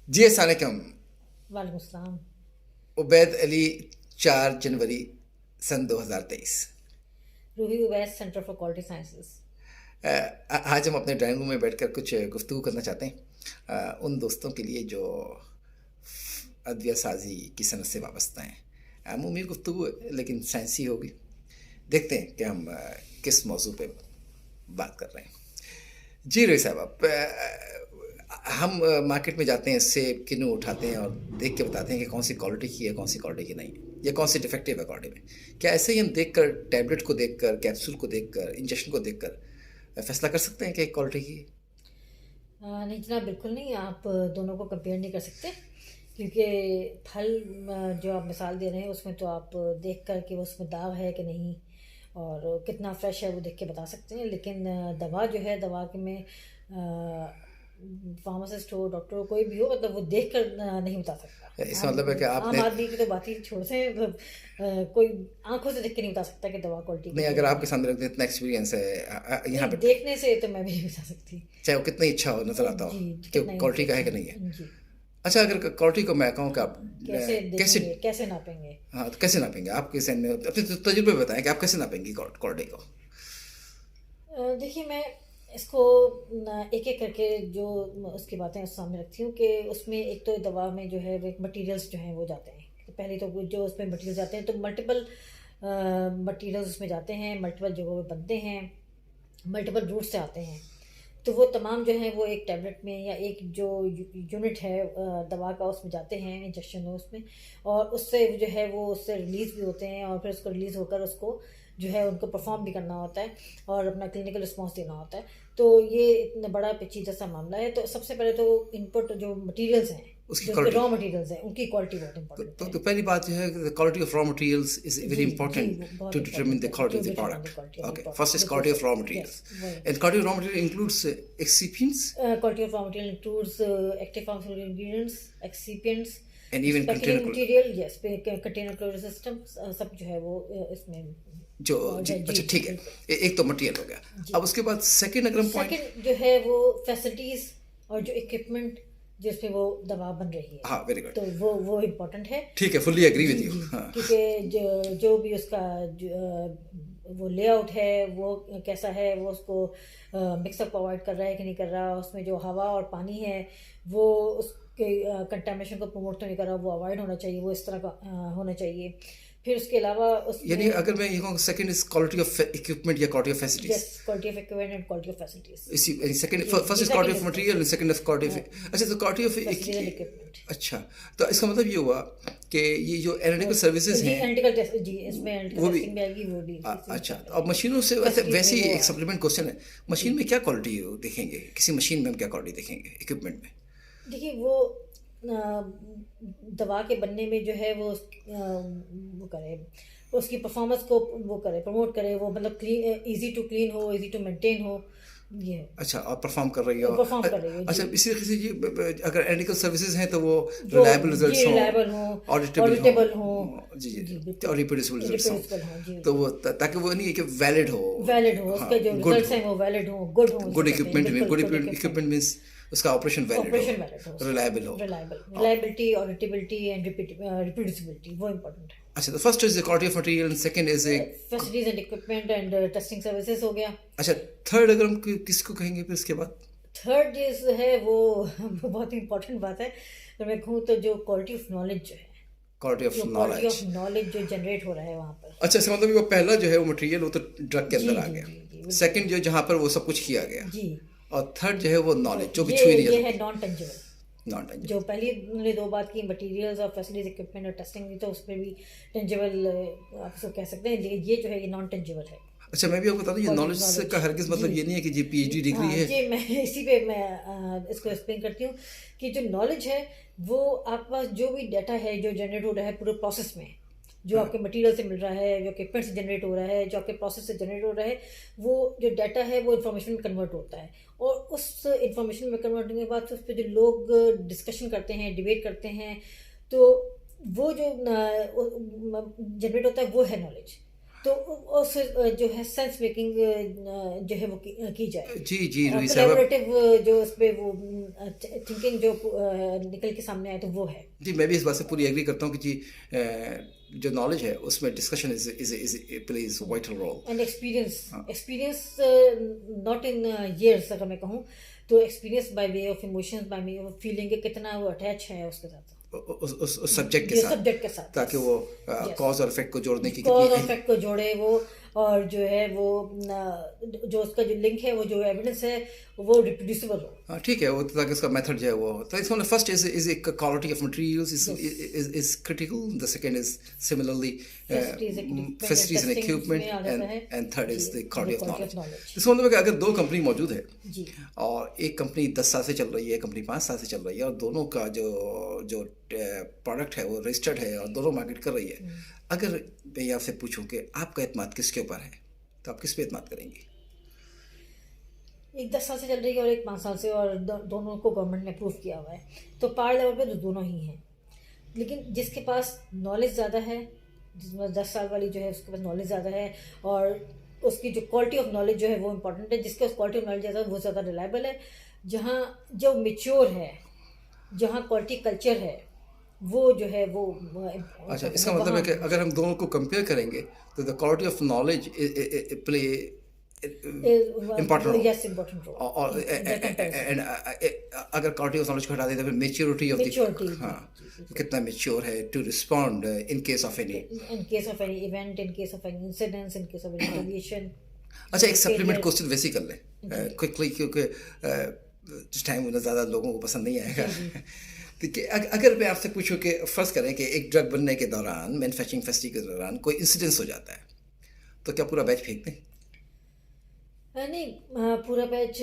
جی السلام علیکم. وعلیکم السلام. عبید علی, 4 جنوری سن 2023. Ruhi Awais, center for quality sciences. آج ہم اپنے ڈرائنگ روم میں بیٹھ کر کچھ گفتگو کرنا چاہتے ہیں ان دوستوں کے لیے جو ادویہ سازی کی صنعت سے وابستہ ہیں. عمومی گفتگو ہے لیکن سائنسی ہوگی. دیکھتے ہیں کہ ہم کس موضوع پہ بات کر رہے ہیں. جی روی صاحب, آپ ہم مارکیٹ میں جاتے ہیں, سیب کنو اٹھاتے ہیں اور دیکھ کے بتاتے ہیں کہ کون سی کوالٹی کی ہے, کون سی کوالٹی کی نہیں ہے, یا کون سی ڈیفیکٹیو ہے کوالٹی میں. کیا ایسے ہی ہم دیکھ کر, ٹیبلٹ کو دیکھ کر, کیپسول کو دیکھ کر, انجیکشن کو دیکھ کر فیصلہ کر سکتے ہیں کہ ایک کوالٹی کی ہے؟ نہیں جناب, بالکل نہیں. آپ دونوں کو کمپیئر نہیں کر سکتے, کیونکہ پھل جو آپ مثال دے رہے ہیں اس میں تو آپ دیکھ کر کہ اس میں داغ ہے کہ نہیں اور کتنا فریش ہے وہ دیکھ کے بتا سکتے ہیں. لیکن دوا جو ہے, دوا کے میں فارماسسٹ ہو, ڈاکٹر ہو, کوئی بھی ہو, مطلب وہ دیکھ کر نہیں بتا سکتا. اس کا مطلب ہے کہ آپ عام نے آدمی کی تو بات ہی چھوڑتے ہیں, مطلب کوئی آنکھوں سے دیکھ کے نہیں بتا سکتا کہ دوا کوالٹی نہیں, اگر آپ کے سامنے رکھتے ہیں, اتنا ایکسپیرینس ہے یہاں پہ, دیکھنے سے تو میں بھی نہیں بتا سکتی. چاہے وہ کتنا ہی اچھا ہو, نظر آتا ہو کہ کوالٹی کا ہے کہ نہیں ہے. جی. اچھا, اگر کوالٹی کو میں کہوں کہ آپ کیسے کیسے, دیکھیں گے, کیسے ناپیں گے؟ ہاں تو کیسے ناپیں گے؟ آپ کے ذہن میں اپنے تجربے بتائیں کہ آپ کیسے ناپیں گی کوالٹی کو. دیکھیے, میں اس کو ایک ایک کر کے جو اس کی باتیں اس سامنے رکھتی ہوں کہ اس میں ایک تو دوا میں جو ہے مٹیریلس جو ہیں وہ جاتے ہیں. پہلے تو جو اس میں مٹیریل جاتے ہیں تو ملٹیپل مٹیریلس اس میں جاتے ہیں, ملٹیپل جگہوں پہ بنتے ہیں, ملٹیپل روٹ سے آتے ہیں. تو وہ تمام جو ہیں وہ ایک ٹیبلٹ میں یا ایک جو یونٹ ہے دوا کا اس میں جاتے ہیں, انجیکشن ہو اس میں, اور اس سے جو ہے وہ اس سے ریلیز بھی ہوتے ہیں, اور پھر اس کو ریلیز ہو کر اس کو جو ہے ان کو پرفارم بھی کرنا ہوتا ہے اور اپنا کلینکل رسپانس دینا ہوتا ہے. تو یہ اتنا بڑا پیچیدہ سا معاملہ ہے. تو سب سے پہلے تو انپٹ جو مٹیریلس ہیں, اس کی جو کوالٹی, را مٹیریلس ہیں, ان کی کوالٹی بہت امپورٹنٹ ہے. تو پہلی بات جو ہے quality of raw materials is very important to determine the quality of the product. Okay, first is quality of raw materials, and quality of raw material includes excipients. Quality of raw material includes active pharmaceutical ingredients, excipients, And even packaging container material, yes, container closure systems, سب جو ہے وہ اس میں جو اچھا ٹھیک ہے, ایک تو مٹیریل ہو گیا. اب اس کے بعد سیکنڈ اگر ہم پوائنٹ, سیکنڈ جو ہے وہ فیسلٹیز اور جو اکوپمنٹ جس پہ وہ دوا بن رہی ہے, ہاں ویری گڈ, تو وہ امپورٹنٹ ہے. ٹھیک ہے, فلی ایگری ود یو. کیونکہ جو بھی اس کا وہ لے آؤٹ ہے وہ کیسا ہے, وہ اس کو مکس اپ اوائڈ کر رہا ہے کہ نہیں کر رہا, اس میں جو ہوا اور پانی ہے وہ اس کے کنٹامنیشن کو پروموٹ تو نہیں کر رہا, وہ اوائڈ ہونا چاہیے, وہ اس طرح کا ہونا چاہیے. پھر اس کے علاوہ یعنی اگر میں یہ کہوں second is quality of equipment یا quality of facilities, quality of equipment and quality of facilities. اسی second, first is quality of material and second is quality of, اچھا تو کوالٹی آف, اچھا تو اس کا مطلب یہ ہوا کہ یہ جو انالیٹیکل سروسز ہیں وہ بھی, اچھا اب مشینوں سے ویسے ہی ایک سپلیمنٹ کوشچن ہے, مشین میں کیا کوالٹی دیکھیں گے, کسی مشین میں ہم کیا کوالٹی دیکھیں گے اکوپمنٹ میں؟ دیکھیے, وہ دوا کے بننے میں جو ہے وہ کرے, اس کی پرفارمنس کو وہ کرے, پروموٹ کرے, وہ مطلب ایزی ٹو کلین ہو, ایزی ٹو مینٹین ہو. یہ اچھا, اور پرفارم کر رہی ہے, پرفارم کر رہی ہے. اچھا اسی طریقے سے یہ اگر انالیٹیکل سروسز ہیں تو وہ ریلائبل ریزلٹس ہوں, آڈیٹیبل ہوں, جی جی, اور ریپروڈیوسبل ریزلٹس ہوں, تو وہ تاکہ وہ نہیں کہ ویلڈ ہو, اس کے جو ریزلٹس ہیں وہ ویلڈ ہوں, گڈ ہوں, گڈ اکوپمنٹ مینس اس کا آپریشن ویلڈ ہو, ریلائبل ہو. ریلائبلٹی, آڈیٹیبلٹی اینڈ ریپروڈیوسبلٹی وہ امپورٹنٹ ہے. اچھا, تو first is quality of material, second is facilities and equipment and testing services ہو گیا. اچھا, تھرڈ اگر ہم کس کو کہیں گے پھر اس کے بعد؟ تھرڈ جو ہے وہ بہت امپورٹنٹ بات ہے. اگر میں کہوں تو جو کوالٹی آف نالج جو ہے, کوالٹی آف نالج جو جنریٹ ہو رہا ہے وہاں پر. اچھا, اس کا مطلب وہ پہلا جو ہے وہ مٹیریل وہ تو ڈرگ کے اندر آ گیا, سیکنڈ جو جہاں پر وہ سب کچھ کیا گیا, اور تھرڈ جو ہے وہ نالج جو کہ چھوئی نہیں یہ ہے نان ٹنجیبل. جو پہلی انہوں نے 2 بات کی, مٹیریلز اور فیسلٹیز, اکوپمنٹ اور ٹیسٹنگ, تو اس پہ بھی ٹنجیبل آپ اس کو کہہ سکتے ہیں, لیکن یہ جو ہے یہ نان ٹنجیبل ہے. اچھا, میں بھی آپ کو بتا دوں, یہ نالج کا ہرگز مطلب یہ نہیں ہے کہ جی پی ایچ ڈی ڈگری ہے. جی, میں اسی پہ میں اس کو ایکسپلین کرتی ہوں کہ جو نالج ہے وہ آپ کے پاس جو بھی ڈیٹا ہے جو جنریٹ ہو رہا ہے پورے پروسیس میں, جو آپ کے مٹیریل سے مل رہا ہے, جو اکوپمنٹ سے جنریٹ ہو رہا ہے, جو آپ کے پروسیس سے جنریٹ ہو رہا ہے, وہ جو ڈیٹا ہے وہ انفارمیشن میں کنورٹ ہوتا ہے. اور اس انفارمیشن میں کنورٹ ہونے کے بعد اس پہ جو لوگ ڈسکشن کرتے ہیں, ڈیبیٹ کرتے ہیں, تو وہ جو جنریٹ ہوتا ہے وہ ہے نالج. تو اس جو ہے سینس میکنگ جو ہے وہ کی جائے. جی روحی صاحب, کولیبریٹو جو اس پہ وہ تھنکنگ جو نکل کے سامنے آئے تو وہ ہے. جی میں بھی اس بات سے پوری ایگری کرتا ہوں کہ جی جو نالج ہے اس میں discussion plays vital role. And experience not in years, اگر میں کہوں تو experience by way of emotions, by way of feeling کہ کتنا وہ اٹیچ ہے اس کے ساتھ, اس سبجیکٹ کے ساتھ, تاکہ وہ کاز اور افیکٹ کو جوڑنے کی کاز اور افیکٹ کو جوڑے وہ, اور جو ہے وہ جو اس کا جو لنک ہے وہ جو ایویڈنس ہے وہ ریپروڈیوسیبل ہو. ہاں ٹھیک ہے, وہ تاکہ اس کا میتھڈ جو ہے وہ, تو اس میں first is quality of materials is critical, the second is similarly facilities and equipment, and third is the quality of knowledge. اس کا مطلب ہے کہ اگر دو کمپنی موجود ہے اور ایک کمپنی 10 سال سے چل رہی ہے, ایک کمپنی 5 سال سے چل رہی ہے, اور دونوں کا جو پروڈکٹ ہے وہ رجسٹرڈ ہے اور دونوں مارکیٹ کر رہی ہے, اگر میں آپ سے پوچھوں کہ آپ کا اعتماد کس کے اوپر ہے تو آپ کس پہ اعتماد کریں گی؟ ایک 10 سال سے چل رہی ہے اور ایک 5 سال سے, اور دونوں کو گورنمنٹ نے اپروو کیا ہوا ہے, تو پار لیول پہ تو دونوں ہی ہیں. لیکن جس کے پاس نالج زیادہ ہے, جس میں 10 سال والی جو ہے اس کے پاس نالج زیادہ ہے, اور اس کی جو کوالٹی آف نالج جو ہے وہ امپورٹنٹ ہے, جس کے پاس کوالٹی آف نالج زیادہ ہے وہ زیادہ ریلائبل ہے. جہاں جو میچور ہے, جہاں کوالٹی کلچر ہے, وہ جو ہے وہ اچھا, اس کا مطلب ہے کہ اگر ہم دونوں کو کمپیئر کریں گے تو the quality of knowledge play important role, اور اگر کوالٹی آف نالج کو ہٹا دیں تو پھر میچورٹی آف دی, ہاں کتنا میچور ہے to respond in case of any event, in case of any incidence, in case of any relation. اچھا, ایک سپلیمنٹ کوسچن ویسے ہی کر لیں کوئکلی, کیونکہ جس ٹائم انہیں زیادہ لوگوں کو پسند نہیں آئے گا. کہ اگر میں آپ سے پوچھوں کہ فرض کریں کہ ایک ڈرگ بننے کے دوران, مینوفیکچرنگ فیسٹی کے دوران کوئی انسیڈنس ہو جاتا ہے, تو کیا پورا بیچ پھینک دیں؟ نہیں, پورا بیچ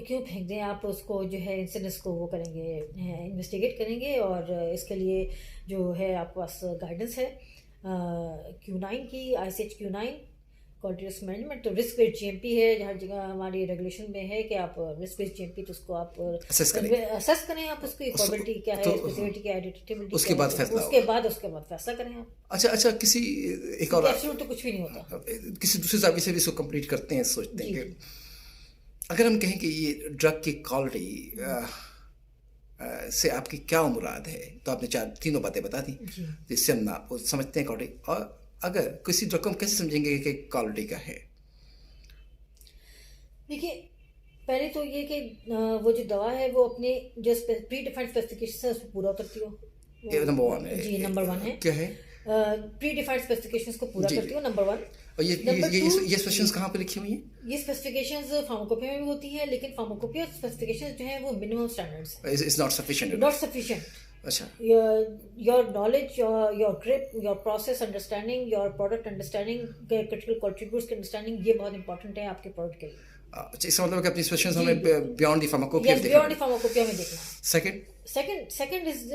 کیوں پھینک دیں آپ, اس کو جو ہے انسیڈنس کو وہ کریں گے, انویسٹیگیٹ کریں گے, اور اس کے لیے جو ہے آپ کے پاس گائیڈنس ہے Q9 کی, ICH Q9 quality risk management. تو risk based G M P ہے, ہر جگہ ہماری ریگولیشن میں ہے کہ آپ risk based G M P, تو اس کو آپ اسیس کریں, آپ اس کی پرابلٹی کیا ہے, اسپیسیوٹی کیا ہے, ڈیٹیکٹیبلٹی, اس کے بعد فیصلہ کریں آپ. اچھا کسی ایک اور تو کچھ بھی نہیں ہوتا, کسی دوسرے زاویے سے بھی اس کو کمپلیٹ کرتے ہیں, سوچتے ہیں کہ اگر ہم کہیں کہ یہ ڈرگ کی کوالٹی سے آپ کی کیا مراد ہے, تو آپ نے تینوں باتیں بتا دیں جس سے ہم سمجھتے ہیں کوالٹی. اور اگر کسی ڈرگ کو ہم کیسے سمجھیں گے کہ کوالٹی کا ہے؟ دیکھیے, پہلے تو یہ کہ وہ جو دوا ہے وہ اپنے جو پری ڈیفائنڈ اسپیسیفکیشن ہے اس پہ پورا اترتی ہو. نمبر 1 ہے. جی نمبر 1 ہے, کیا ہے پری ڈیفائنڈ اسپیسیفکیشنز کو پورا کرتی ہو, نمبر 1. اور یہ اسپیسیفکیشنز کہاں پہ لکھی ہوئی ہیں؟ یہ اسپیسیفکیشنز فارماکوپیا میں بھی ہوتی ہے, لیکن فارماکوپیا اسپیسیفکیشنز جو ہیں وہ منیمم اسٹینڈرڈس ہیں. It's not sufficient. Not sufficient. اچھا, your knowledge, your grip, your process understanding, your product understanding, critical contributors کے understanding, یہ بہت امپورٹنٹ ہے آپ کے پروڈکٹ کے لیے. اچھا, اس کا مطلب ہے کہ اپنی اسپیسیفکیشنز ہمیں بیانڈ دی فارماکوپیا دیکھنا ہے. بیانڈ دی فارماکوپیا میں دیکھنا ہے. سیکنڈ از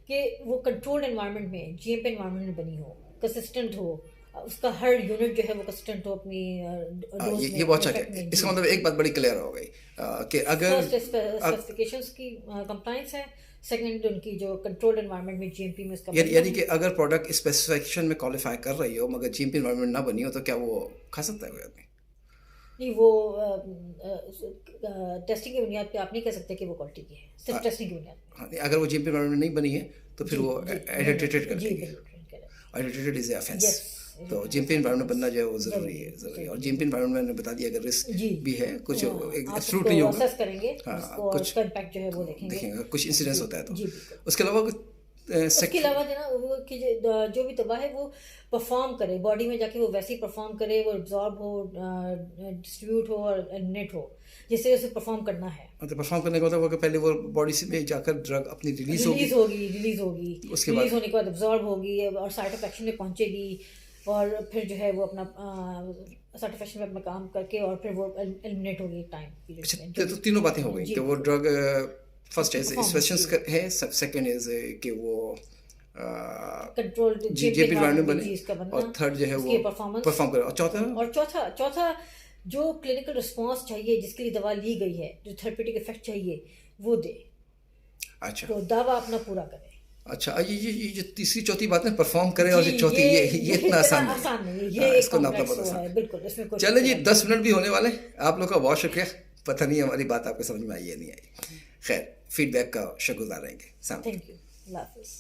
کہ وہ کنٹرولڈ انوائرمنٹ میں, جی ایم پی انوائرمنٹ میں بنی ہو, کنسسٹنٹ ہو, اس کا ہر یونٹ جو ہے وہ کنسسٹنٹ ہو اپنی ڈوز میں. یہ بہت اچھا ہے. اس کا مطلب ایک بات بڑی کلیئر ہو گئی کہ اگر اسپیسیفکیشنز کی کمپلائنس ہے, سیکنڈ ان کی جو کنٹرولڈ انوائرمنٹ میں جی ایم پی میں اس کا, یعنی کہ اگر پروڈکٹ اسپیسیفکیشن میں کوالیفائی کر رہی ہو مگر جی ایم پی انوائرمنٹ نہ بنی ہو تو کیا وہ کھا سکتا ہے کوئی آدمی؟ نہیں, وہ ٹیسٹنگ کی بنیاد پہ آپ نہیں کہہ سکتے کہ وہ کوالٹی کی ہے, صرف ٹیسٹنگ کی بنیاد پہ. اگر وہ جی ایم پی انوائرمنٹ نہیں بنی ہے تو پھر وہ ایڈلٹریٹڈ کر دیں گے. ایڈلٹریٹڈ از اے آفینس. تو جی ایم پی انوائرمنٹ بننا جو ہے وہ ضروری ہے. اور جی ایم پی انوائرمنٹ میں نے بتا دیا اگر رسک بھی ہے, کچھ ایکسکلوڈ نہیں ہوگا, کریں گے کچھ امپیکٹ جو ہے وہ دیکھیں گے, کچھ انسیڈنس ہوتا ہے. تو اس کے علاوہ اس کے علاوہ جو نا جو بھی دوا ہے وہ پرفارم کرے باڈی میں جا کے, وہ ویسے ہی پرفارم کرے, وہ ابزارب ہو, ڈسٹریبیوٹ ہو اور ایلیمنیٹ ہو, جس سے اسے پرفارم کرنا ہے. پرفارم کرنے کا مطلب کہ پہلے وہ باڈی سے میں جا کر ڈرگ اپنی ریلیز ہوگی, ریلیز ہونے کے بعد ابزارب ہوگی اور سائٹ آف ایکشن میں پہنچے گی, اور پھر جو ہے وہ اپنا سیٹسفیکشن میں اپنا کام کر کے اور پھر وہ ایلیمنیٹ ہوگی ٹائم پیریڈ. تو تینوں باتیں ہو گئی کہ وہ ڈرگ فرسٹ اسپیشنز ہے, سیکنڈ از کہ وہ کنٹرول جی پی انوائرمنٹ بنے, اور تھرڈ جو ہے وہ پرفارم کرے, اور چوتھا جو کلینکل رسپانس چاہیے جس کے لیے دوا لی گئی ہے, جو تھراپیوٹک افیکٹ چاہیے وہ دے. اچھا, تو دعویٰ اپنا پورا کرے. اچھا یہ جو تیسری چوتھی بات ہے پرفارم کریں اور جی جو چوتھی یہ اتنا آسان نہیں ہے، ہاں، یہ اس کو ناپنا کمپلیکس بہت وہ آسان ہے، بالکل اس میں کوئی چلیں جی شک 10 منٹ بھی ہونے والے ہیں. آپ لوگ کا بہت شکریہ. پتہ نہیں ہماری بات آپ کو سمجھ میں آئی یا نہیں آئی. خیر فیڈ بیک کا شکر گزار رہیں گے. تھینک یو، اللہ حافظ.